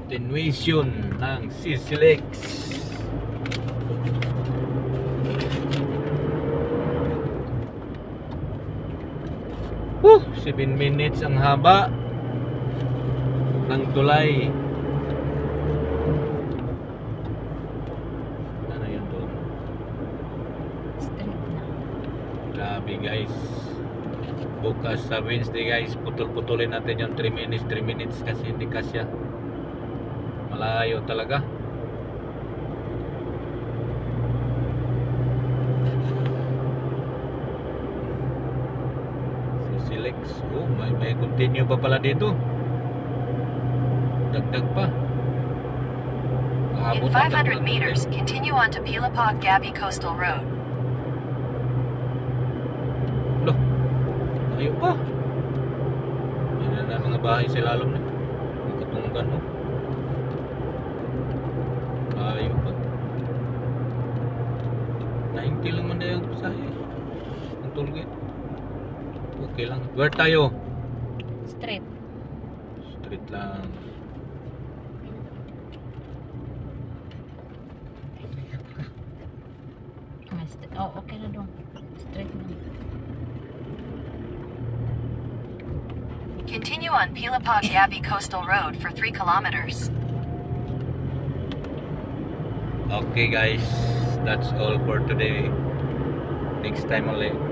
Continuation ng Sisilex. 7 minutes ang haba ng tulay. Ano yun doon? Straight na. Grabe guys. Bukas sa Wednesday guys, putol-putulin natin yung 3 minutes kasi hindi kasya. Malayo talaga. Sisilex. Oh, may continue pa pala dito. Dagdag pa. In 500 meters, continue on to Pilapag Gabi Coastal Road. Loh, ayaw pa. Yan na mga bahay sa lalom na. Nakatunggan mo. Ayaw pa. 90 lang man na yung pasahe. Ang tollgate. Okay lang. Where tayo? Straight. Street lang. Oh, okay na doon. Straight na. Continue on Pilapag Gabi Coastal Road for 3 kilometers. Okay guys, that's all for today. Next time ulit.